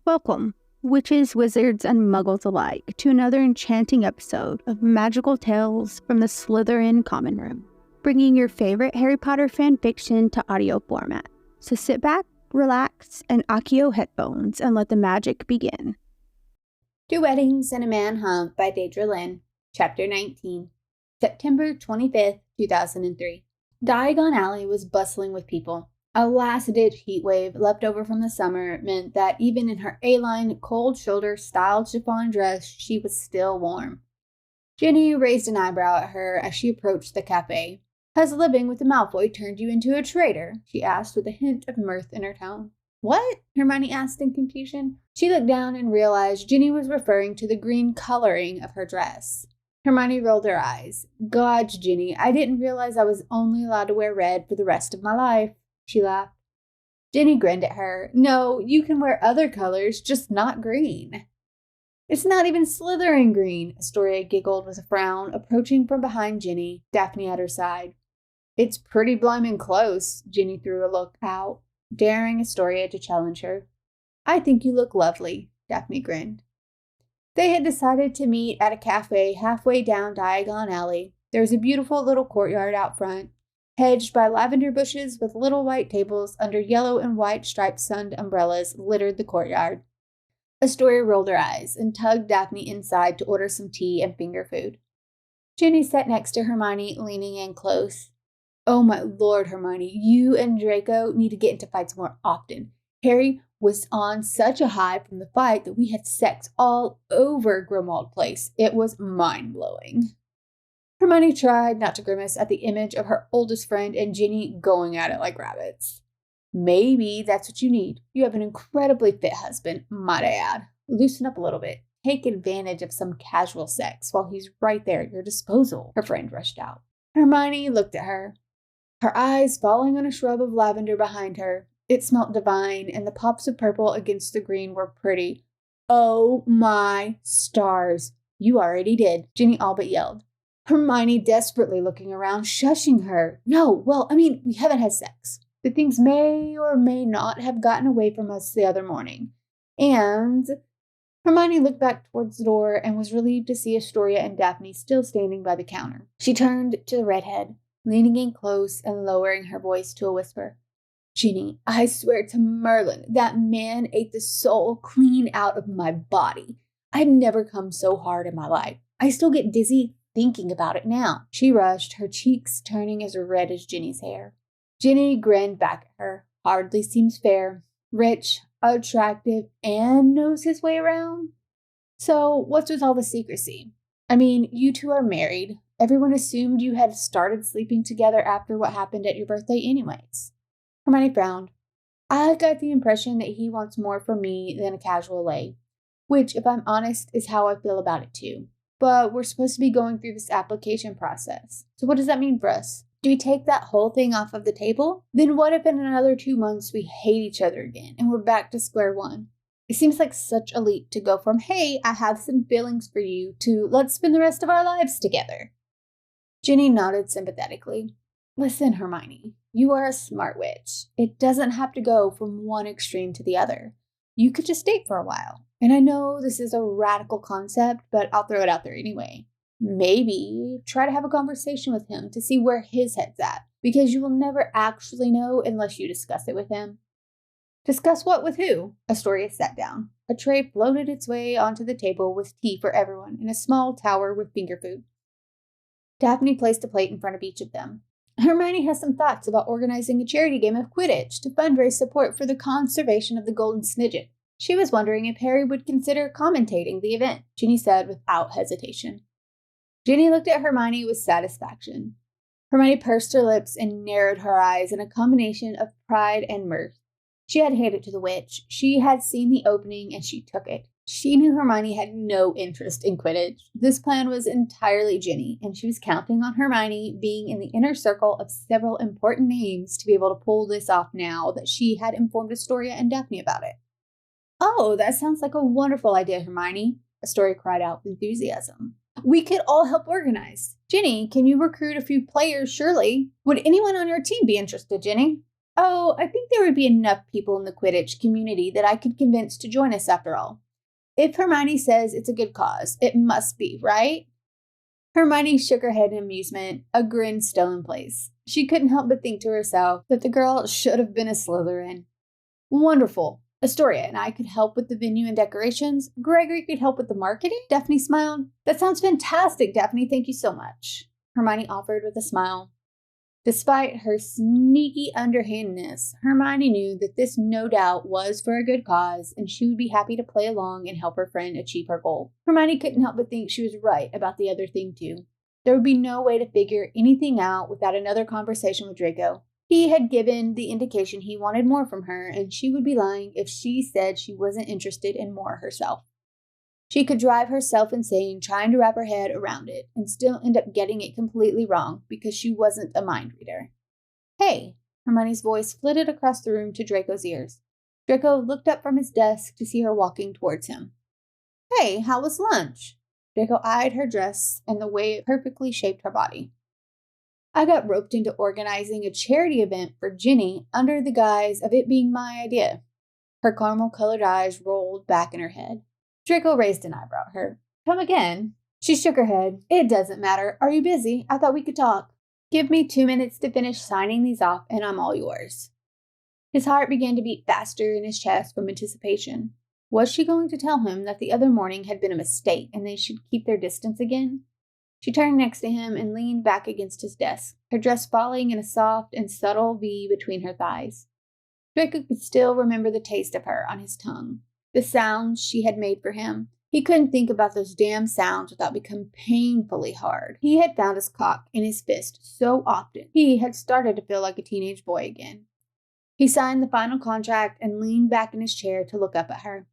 Welcome, witches, wizards, and muggles alike, to another enchanting episode of Magical Tales from the Slytherin Common Room, bringing your favorite Harry Potter fan fiction to audio format. So sit back, relax, and Accio headphones and let the magic begin. Two Weddings and a Manhunt by Deydralinne, Chapter 19, September 25th, 2003. Diagon Alley was bustling with people. A last-ditch heat wave left over from the summer meant that even in her A-line, cold-shoulder styled chiffon dress, she was still warm. Ginny raised an eyebrow at her as she approached the cafe. "Has living with the Malfoy turned you into a traitor?" she asked with a hint of mirth in her tone. "What?" Hermione asked in confusion. She looked down and realized Ginny was referring to the green coloring of her dress. Hermione rolled her eyes. "Gosh, Ginny, I didn't realize I was only allowed to wear red for the rest of my life," she laughed. Ginny grinned at her. "No, you can wear other colors, just not green." "It's not even Slytherin green," Astoria giggled with a frown, approaching from behind Ginny, Daphne at her side. "It's pretty blimmin' close," Ginny threw a look out, daring Astoria to challenge her. "I think you look lovely," Daphne grinned. They had decided to meet at a cafe halfway down Diagon Alley. There was a beautiful little courtyard out front, hedged by lavender bushes with little white tables under yellow and white striped sunned umbrellas littered the courtyard. Astoria rolled her eyes and tugged Daphne inside to order some tea and finger food. Ginny sat next to Hermione, leaning in close. "Oh my lord, Hermione, you and Draco need to get into fights more often. Harry was on such a high from the fight that we had sex all over Grimmauld Place. It was mind-blowing." Hermione tried not to grimace at the image of her oldest friend and Ginny going at it like rabbits. "Maybe that's what you need. You have an incredibly fit husband, might I add. Loosen up a little bit. Take advantage of some casual sex while he's right there at your disposal," her friend rushed out. Hermione looked at her, her eyes falling on a shrub of lavender behind her. It smelt divine, and the pops of purple against the green were pretty. "Oh my stars. You already did," Ginny all but yelled. Hermione desperately looking around, shushing her. "No, well, we haven't had sex. The things may or may not have gotten away from us the other morning. And..." Hermione looked back towards the door and was relieved to see Astoria and Daphne still standing by the counter. She turned to the redhead, leaning in close and lowering her voice to a whisper. "Ginny, I swear to Merlin, that man ate the soul clean out of my body. I've never come so hard in my life. I still get dizzy thinking about it now." She rushed, her cheeks turning as red as Ginny's hair. Ginny grinned back at her. "Hardly seems fair. Rich, attractive, and knows his way around. So, what's with all the secrecy? You two are married. Everyone assumed you had started sleeping together after what happened at your birthday anyways." Hermione frowned. "I got the impression that he wants more from me than a casual lay, which, if I'm honest, is how I feel about it too. But we're supposed to be going through this application process. So what does that mean for us? Do we take that whole thing off of the table? Then what if in another 2 months we hate each other again and we're back to square one? It seems like such a leap to go from, 'Hey, I have some feelings for you,' to 'Let's spend the rest of our lives together.'" Ginny nodded sympathetically. "Listen, Hermione, you are a smart witch. It doesn't have to go from one extreme to the other. You could just date for a while. And I know this is a radical concept, but I'll throw it out there anyway. Maybe try to have a conversation with him to see where his head's at, because you will never actually know unless you discuss it with him." "Discuss what with who?" Astoria sat down. A tray floated its way onto the table with tea for everyone in a small tower with finger food. Daphne placed a plate in front of each of them. "Hermione has some thoughts about organizing a charity game of Quidditch to fundraise support for the conservation of the Golden Snidget. She was wondering if Harry would consider commentating the event," Ginny said without hesitation. Ginny looked at Hermione with satisfaction. Hermione pursed her lips and narrowed her eyes in a combination of pride and mirth. She had handed it to the witch. She had seen the opening and she took it. She knew Hermione had no interest in Quidditch. This plan was entirely Ginny, and she was counting on Hermione being in the inner circle of several important names to be able to pull this off now that she had informed Astoria and Daphne about it. "Oh, that sounds like a wonderful idea, Hermione," Astoria cried out with enthusiasm. "We could all help organize. Ginny, can you recruit a few players, surely? Would anyone on your team be interested, Ginny?" Oh, I think there would be enough people in the Quidditch community that I could convince to join us after all. If Hermione says it's a good cause, it must be, right? Hermione shook her head in amusement, a grin still in place. She couldn't help but think to herself that the girl should have been a Slytherin. Wonderful. Astoria and I could help with the venue and decorations. Gregory could help with the marketing. Daphne smiled. That sounds fantastic, Daphne. Thank you so much. Hermione offered with a smile. Despite her sneaky underhandedness, Hermione knew that this no doubt was for a good cause, and she would be happy to play along and help her friend achieve her goal. Hermione couldn't help but think she was right about the other thing too. There would be no way to figure anything out without another conversation with Draco. He had given the indication he wanted more from her, and she would be lying if she said she wasn't interested in more herself. She could drive herself insane trying to wrap her head around it and still end up getting it completely wrong because she wasn't a mind reader. Hey! Hermione's voice flitted across the room to Draco's ears. Draco looked up from his desk to see her walking towards him. Hey, how was lunch? Draco eyed her dress and the way it perfectly shaped her body. I got roped into organizing a charity event for Ginny under the guise of it being my idea. Her caramel-colored eyes rolled back in her head. Draco raised an eyebrow at her. Come again? She shook her head. It doesn't matter. Are you busy? I thought we could talk. Give me 2 minutes to finish signing these off, and I'm all yours. His heart began to beat faster in his chest from anticipation. Was she going to tell him that the other morning had been a mistake and they should keep their distance again? She turned next to him and leaned back against his desk, her dress falling in a soft and subtle V between her thighs. Draco could still remember the taste of her on his tongue. The sounds she had made for him. He couldn't think about those damn sounds without becoming painfully hard. He had found his cock in his fist so often, he had started to feel like a teenage boy again. He signed the final contract and leaned back in his chair to look up at her.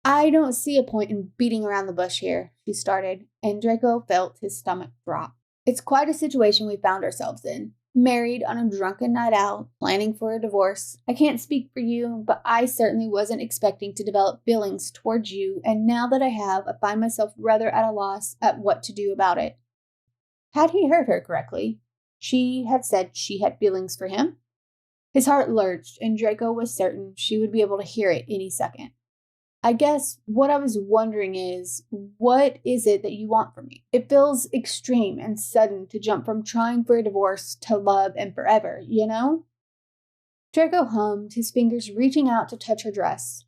I don't see a point in beating around the bush here, she started, and Draco felt his stomach drop. It's quite a situation we found ourselves in. Married on a drunken night out, planning for a divorce. I can't speak for you, but I certainly wasn't expecting to develop feelings towards you, and now that I have, I find myself rather at a loss at what to do about it. Had he heard her correctly? She had said she had feelings for him? His heart lurched, and Draco was certain she would be able to hear it any second. I guess what I was wondering is, what is it that you want from me? It feels extreme and sudden to jump from trying for a divorce to love and forever, you know? Draco hummed, his fingers reaching out to touch her dress,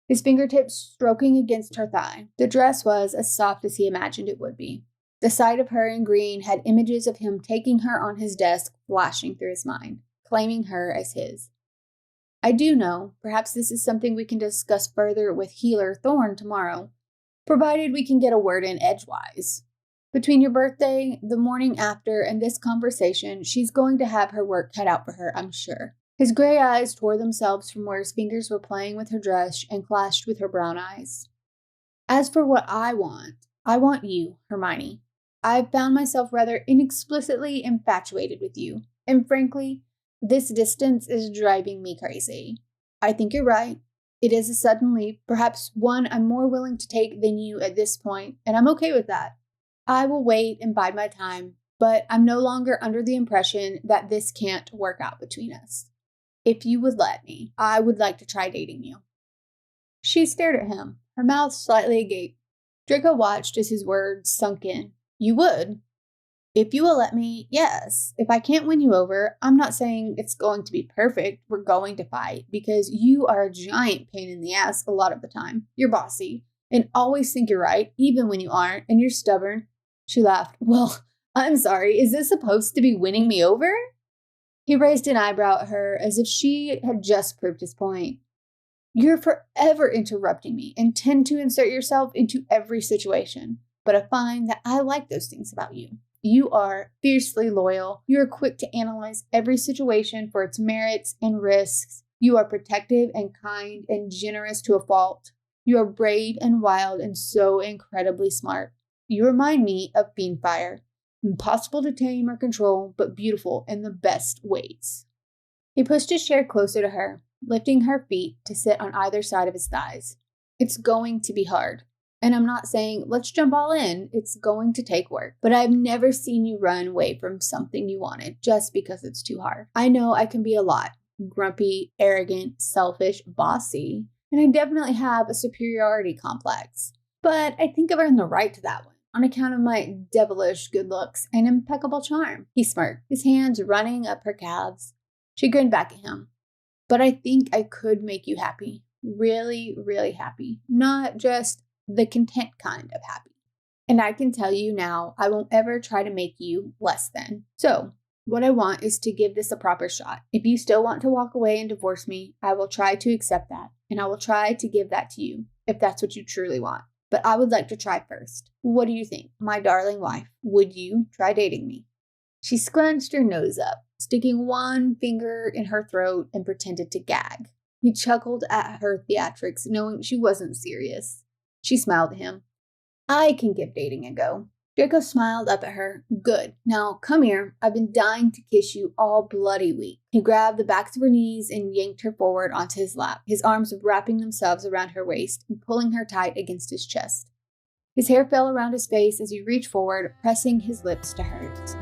his fingertips stroking against her thigh. The dress was as soft as he imagined it would be. The sight of her in green had images of him taking her on his desk flashing through his mind, claiming her as his. I do know, perhaps this is something we can discuss further with Healer Thorn tomorrow, provided we can get a word in edgewise. Between your birthday, the morning after, and this conversation, she's going to have her work cut out for her, I'm sure. His gray eyes tore themselves from where his fingers were playing with her dress and clashed with her brown eyes. As for what I want you, Hermione. I've found myself rather inexplicitly infatuated with you, and frankly, this distance is driving me crazy. I think you're right. It is a sudden leap, perhaps one I'm more willing to take than you at this point, and I'm okay with that. I will wait and bide my time, but I'm no longer under the impression that this can't work out between us. If you would let me, I would like to try dating you. She stared at him, her mouth slightly agape. Draco watched as his words sunk in. You would? If you will let me, yes. If I can't win you over, I'm not saying it's going to be perfect. We're going to fight because you are a giant pain in the ass a lot of the time. You're bossy and always think you're right, even when you aren't, and you're stubborn. She laughed. Well, I'm sorry. Is this supposed to be winning me over? He raised an eyebrow at her as if she had just proved his point. You're forever interrupting me and tend to insert yourself into every situation, but I find that I like those things about you. You are fiercely loyal. You are quick to analyze every situation for its merits and risks. You are protective and kind and generous to a fault. You are brave and wild and so incredibly smart. You remind me of Fiendfire. Impossible to tame or control, but beautiful in the best ways. He pushed his chair closer to her, lifting her feet to sit on either side of his thighs. It's going to be hard. And I'm not saying, let's jump all in. It's going to take work. But I've never seen you run away from something you wanted just because it's too hard. I know I can be a lot, grumpy, arrogant, selfish, bossy, and I definitely have a superiority complex. But I think I've earned the right to that one on account of my devilish good looks and impeccable charm. He smirked, his hands running up her calves. She grinned back at him. But I think I could make you happy. Really, really happy. Not just the content kind of happy. And I can tell you now, I won't ever try to make you less than. So, what I want is to give this a proper shot. If you still want to walk away and divorce me, I will try to accept that. And I will try to give that to you, if that's what you truly want. But I would like to try first. What do you think, my darling wife? Would you try dating me? She scrunched her nose up, sticking one finger in her throat and pretended to gag. He chuckled at her theatrics, knowing she wasn't serious. She smiled at him. I can give dating a go. Draco smiled up at her. Good. Now, come here. I've been dying to kiss you all bloody week. He grabbed the backs of her knees and yanked her forward onto his lap, his arms wrapping themselves around her waist and pulling her tight against his chest. His hair fell around his face as he reached forward, pressing his lips to hers.